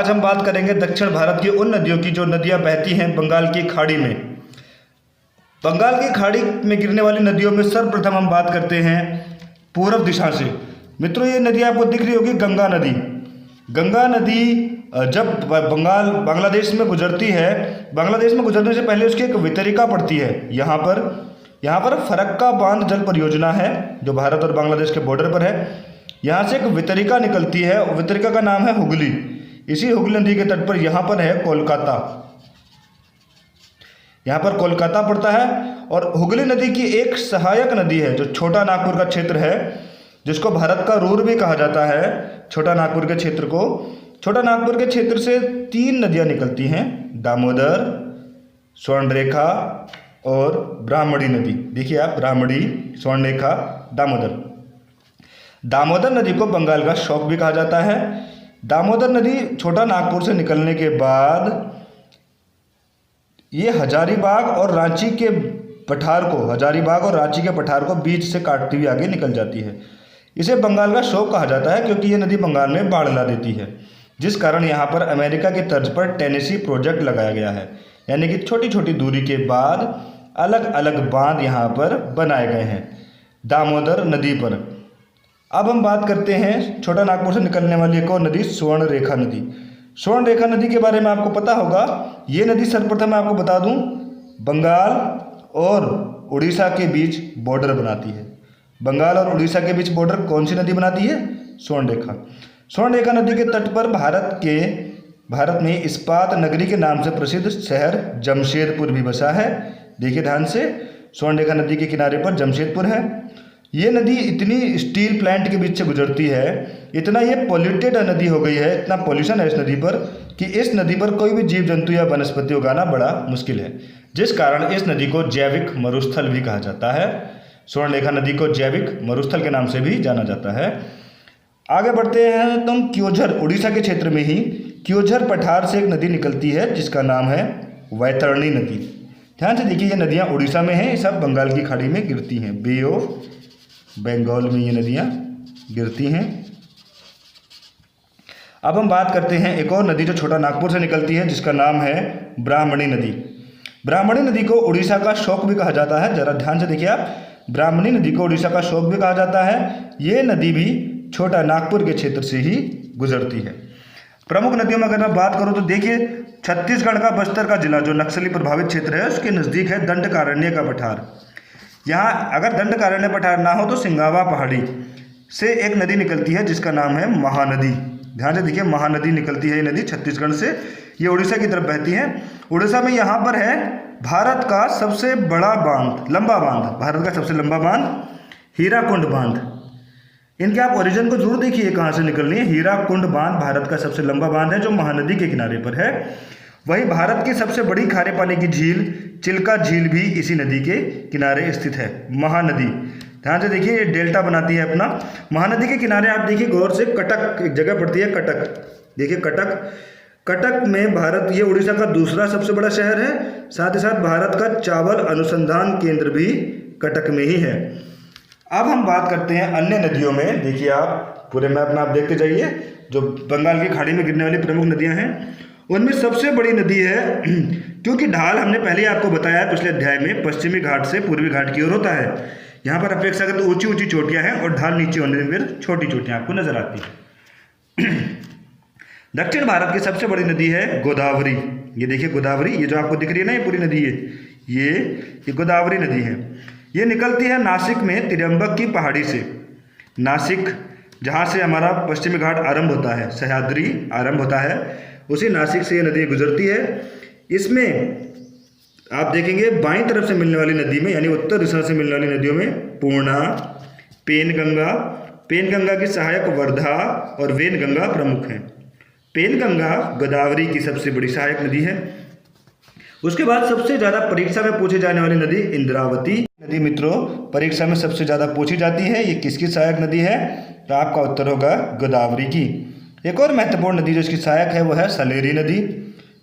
आज हम बात करेंगे दक्षिण भारत की उन नदियों की जो नदियां बहती हैं बंगाल की खाड़ी में। बंगाल की खाड़ी में गिरने वाली नदियों में सर्वप्रथम हम बात करते हैं पूर्व दिशा से। मित्रों, ये नदी आपको दिख रही होगी, गंगा नदी। गंगा नदी जब बांग्लादेश में गुजरती है, बांग्लादेश में गुजरने से पहले उसकी एक वितरिका पड़ती है। यहाँ पर फरक्का बांध जल परियोजना है जो भारत और बांग्लादेश के बॉर्डर पर है। यहाँ से एक वितरिका निकलती है, वितरिका का नाम है हुगली। इसी हुगली नदी के तट पर यहाँ पर है कोलकाता, यहाँ पर कोलकाता पड़ता है। और हुगली नदी की एक सहायक नदी है जो छोटा नागपुर का क्षेत्र है, जिसको भारत का रूर भी कहा जाता है। छोटा नागपुर के क्षेत्र को, छोटा नागपुर के क्षेत्र से 3 नदियाँ निकलती हैं, दामोदर, स्वर्णरेखा और ब्राह्मणी नदी। देखिए आप, ब्राह्मणी, स्वर्णरेखा, दामोदर। दामोदर नदी को बंगाल का शौक भी कहा जाता है। दामोदर नदी छोटा नागपुर से निकलने के बाद ये हजारीबाग और रांची के पठार को बीच से काटती हुई आगे निकल जाती है। इसे बंगाल का शौक कहा जाता है क्योंकि ये नदी बंगाल में बाढ़ ला देती है, जिस कारण यहाँ पर अमेरिका की तर्ज पर टेनेसी प्रोजेक्ट लगाया गया है। यानी कि छोटी छोटी दूरी के बाद अलग अलग बांध यहाँ पर बनाए गए हैं दामोदर नदी पर। अब हम बात करते हैं छोटा नागपुर से निकलने वाली एक और नदी, स्वर्णरेखा नदी। स्वर्णरेखा नदी के बारे में आपको पता होगा। ये नदी सर्वप्रथम मैं आपको बता दूं, बंगाल और उड़ीसा के बीच बॉर्डर बनाती है। बंगाल और उड़ीसा के बीच बॉर्डर कौन सी नदी बनाती है? स्वर्णरेखा। स्वर्णरेखा नदी के तट पर भारत में इस्पात नगरी के नाम से प्रसिद्ध शहर जमशेदपुर भी बसा है। देखिए ध्यान से, स्वर्णरेखा नदी के किनारे पर जमशेदपुर है। ये नदी इतनी स्टील प्लांट के बीच से गुजरती है, इतना ये पॉल्यूटेड नदी हो गई है, इतना पॉल्यूशन है इस नदी पर कि इस नदी पर कोई भी जीव जंतु या वनस्पति उगाना बड़ा मुश्किल है, जिस कारण इस नदी को जैविक मरुस्थल भी कहा जाता है। स्वर्णरेखा नदी को जैविक मरुस्थल के नाम से भी जाना जाता है। आगे बढ़ते हैं तो हम क्योझर, उड़ीसा के क्षेत्र में ही क्योझर पठार से एक नदी निकलती है जिसका नाम है वैतरणी नदी। ध्यान से देखिए, ये नदियाँ उड़ीसा में हैं, ये सब बंगाल की खाड़ी में गिरती हैं। बे ऑफ बंगाल में ये नदियाँ गिरती हैं। अब हम बात करते हैं एक और नदी जो छोटा नागपुर से निकलती है जिसका नाम है ब्राह्मणी नदी। ब्राह्मणी नदी को उड़ीसा का शौक भी कहा जाता है। जरा ध्यान से देखिए आप, ब्राह्मणी नदी को उड़ीसा का शौक भी कहा जाता है। ये नदी भी छोटा नागपुर के क्षेत्र से ही गुजरती है। प्रमुख नदियों में अगर मैं बात करूँ तो देखिए, छत्तीसगढ़ का बस्तर का जिला जो नक्सली प्रभावित क्षेत्र है उसके नज़दीक है दंडकारण्य का पठार। यहाँ अगर दंडकारण्य पठार ना हो तो सिंगावा पहाड़ी से एक नदी निकलती है जिसका नाम है महानदी। ध्यान से देखिए, महानदी निकलती है ये नदी छत्तीसगढ़ से, ये उड़ीसा की तरफ बहती है। उड़ीसा में यहाँ पर है भारत का सबसे बड़ा बांध, लंबा बांध, भारत का सबसे लंबा बांध हीराकुंड बांध। इनके आप ओरिजिन को जरूर देखिए कहाँ से निकल रही है। हीराकुंड बांध भारत का सबसे लंबा बांध है जो महानदी के किनारे पर है। वहीं भारत की सबसे बड़ी खारे पानी की झील चिल्का झील भी इसी नदी के किनारे स्थित है, महानदी। ध्यान से देखिए, ये डेल्टा बनाती है अपना। महानदी के किनारे आप देखिए गौर से, कटक एक जगह पड़ती है, कटक। देखिए कटक में भारत, ये उड़ीसा का दूसरा सबसे बड़ा शहर है। साथ ही साथ भारत का चावल अनुसंधान केंद्र भी कटक में ही है। अब हम बात करते हैं अन्य नदियों में। देखिए आप पूरे मैप में आप देखते जाइए, जो बंगाल की खाड़ी में गिरने वाली प्रमुख नदियाँ हैं उनमें सबसे बड़ी नदी है, क्योंकि ढाल हमने पहले ही आपको बताया है पिछले अध्याय में, पश्चिमी घाट से पूर्वी घाट की ओर होता है। यहाँ पर अपेक्षाकृत ऊंची ऊंची चोटियाँ हैं और ढाल नीचे होने में फिर छोटी चोटियाँ आपको नजर आती हैं। दक्षिण भारत की सबसे बड़ी नदी है गोदावरी। ये देखिए गोदावरी, ये जो आपको दिख रही है ना, ये पूरी नदी है, ये गोदावरी नदी है। ये निकलती है नासिक में त्र्यंबक की पहाड़ी से। नासिक जहाँ से हमारा पश्चिमी घाट आरंभ होता है, सह्याद्री आरंभ होता है, उसी नासिक से ये नदी गुजरती है। इसमें आप देखेंगे बाईं तरफ से मिलने वाली नदी में, यानी उत्तर दिशा से मिलने वाली नदियों में पूर्णा, पेनगंगा की सहायक वर्धा और वेनगंगा प्रमुख हैं। पेनगंगा गोदावरी की सबसे बड़ी सहायक नदी है। उसके बाद सबसे ज़्यादा परीक्षा में पूछी जाने वाली नदी इंद्रावती नदी। मित्रों, परीक्षा में सबसे ज़्यादा पूछी जाती है, ये किसकी सहायक नदी है? तो आपका उत्तर होगा गोदावरी की। एक और महत्वपूर्ण नदी जो इसकी सहायक है वो है सलेरी नदी।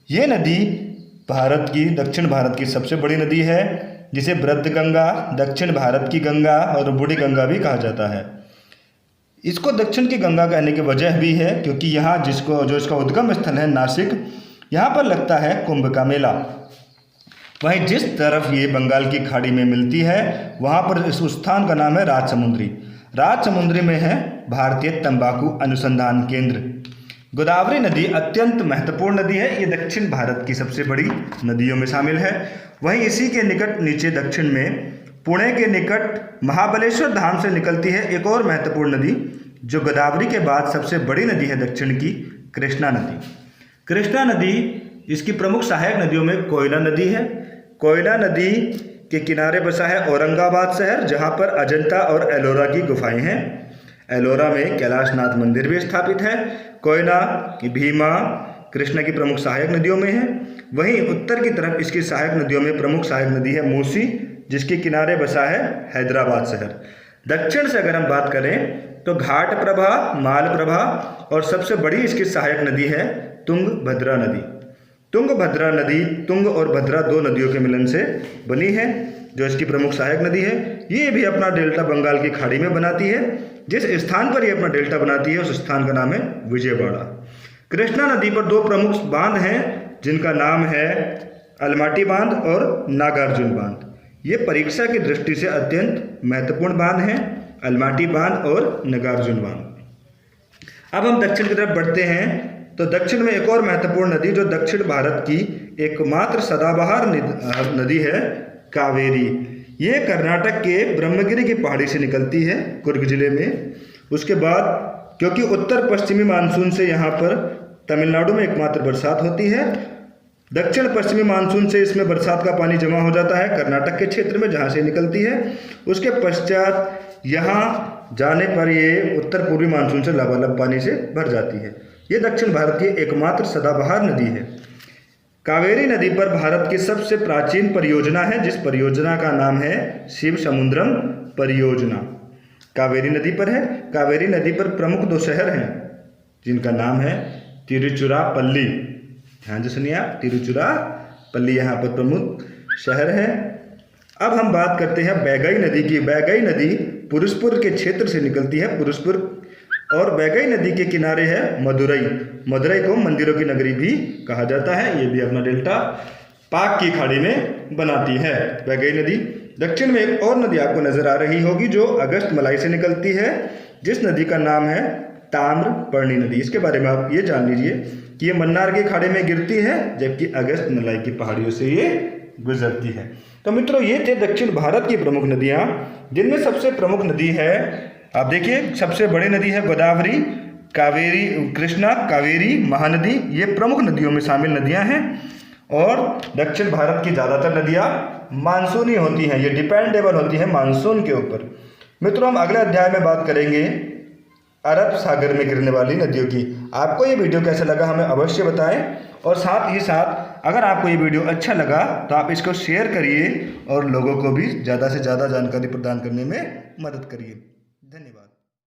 ये नदी दक्षिण भारत की सबसे बड़ी नदी है, जिसे ब्रज गंगा, दक्षिण भारत की गंगा और बूढ़ी गंगा भी कहा जाता है। इसको दक्षिण की गंगा कहने की वजह भी है क्योंकि यहाँ जो इसका उद्गम स्थल है नासिक, यहाँ पर लगता है कुंभ का मेला। वहीं जिस तरफ ये बंगाल की खाड़ी में मिलती है वहाँ पर इस स्थान का नाम है राजसमुंद्री। राजसमुंद्री में है भारतीय तंबाकू अनुसंधान केंद्र। गोदावरी नदी अत्यंत महत्वपूर्ण नदी है, ये दक्षिण भारत की सबसे बड़ी नदियों में शामिल है। वहीं इसी के निकट नीचे दक्षिण में पुणे के निकट महाबलेश्वर धाम से निकलती है एक और महत्वपूर्ण नदी जो गोदावरी के बाद सबसे बड़ी नदी है दक्षिण की, कृष्णा नदी। कृष्णा नदी इसकी प्रमुख सहायक नदियों में कोयना नदी है। कोयना नदी के किनारे बसा है औरंगाबाद शहर जहाँ पर अजंता और एलोरा की गुफाएं हैं। एलोरा में कैलाशनाथ मंदिर भी स्थापित है। कोयना की भीमा कृष्णा की प्रमुख सहायक नदियों में है। वहीं उत्तर की तरफ इसकी सहायक नदियों में प्रमुख सहायक नदी है मूसी, जिसके किनारे बसा है हैदराबाद शहर। दक्षिण से अगर हम बात करें तो घाट प्रभा, माल प्रभा और सबसे बड़ी इसकी सहायक नदी है तुंगभद्रा नदी। तुंगभद्रा नदी तुंग और भद्रा दो नदियों के मिलन से बनी है जो इसकी प्रमुख सहायक नदी है। ये भी अपना डेल्टा बंगाल की खाड़ी में बनाती है। जिस स्थान पर ये अपना डेल्टा बनाती है उस स्थान का नाम है विजयवाड़ा। कृष्णा नदी पर दो प्रमुख बांध हैं जिनका नाम है अलमाटी बांध और नागार्जुन बांध। ये परीक्षा की दृष्टि से अत्यंत महत्वपूर्ण बांध हैं, अलमाटी बांध और नागार्जुन बांध। अब हम दक्षिण की तरफ बढ़ते हैं तो दक्षिण में एक और महत्वपूर्ण नदी जो दक्षिण भारत की एकमात्र सदाबहार नदी है कावेरी। ये कर्नाटक के ब्रह्मगिरी की पहाड़ी से निकलती है कुर्ग जिले में। उसके बाद क्योंकि उत्तर पश्चिमी मानसून से यहाँ पर तमिलनाडु में एकमात्र बरसात होती है, दक्षिण पश्चिमी मानसून से इसमें बरसात का पानी जमा हो जाता है कर्नाटक के क्षेत्र में जहाँ से निकलती है। उसके पश्चात यहाँ जाने पर ये उत्तर पूर्वी मानसून से लबालब पानी से भर जाती है। ये दक्षिण भारत की एकमात्र सदाबहार नदी है। कावेरी नदी पर भारत की सबसे प्राचीन परियोजना है जिस परियोजना का नाम है शिव समुद्रम परियोजना। कावेरी नदी पर है। कावेरी नदी पर प्रमुख दो शहर हैं जिनका नाम है तिरुचिरापल्ली। ध्यान से सुनिए आप, तिरुचिरापल्ली यहाँ पर प्रमुख शहर है। अब हम बात करते हैं बैगई नदी की। बैगई नदी पुरुषपुर के क्षेत्र से निकलती है, पुरुषपुर, और बैगई नदी के किनारे है मदुरई। मदुरई को मंदिरों की नगरी भी कहा जाता है। ये भी अपना डेल्टा पाक की खाड़ी में बनाती है बैगई नदी। दक्षिण में एक और नदी आपको नजर आ रही होगी जो अगस्त मलाई से निकलती है, जिस नदी का नाम है ताम्रपर्णी नदी। इसके बारे में आप ये जान लीजिए कि ये मन्नार की खाड़ी में गिरती है जबकि अगस्त मलाई की पहाड़ियों से ये गुजरती है। तो मित्रों, ये थे दक्षिण भारत की प्रमुख नदियाँ, जिनमें सबसे प्रमुख नदी है, आप देखिए, सबसे बड़ी नदी है गोदावरी, कावेरी, कृष्णा, कावेरी, महानदी। ये प्रमुख नदियों में शामिल नदियां हैं। और दक्षिण भारत की ज़्यादातर नदियां मानसूनी होती हैं, ये डिपेंडेबल होती हैं मानसून के ऊपर। मित्रों, हम अगले अध्याय में बात करेंगे अरब सागर में गिरने वाली नदियों की। आपको ये वीडियो कैसा लगा हमें अवश्य बताएं, और साथ ही साथ अगर आपको ये वीडियो अच्छा लगा तो आप इसको शेयर करिए और लोगों को भी ज़्यादा से ज़्यादा जानकारी प्रदान करने में मदद करिए।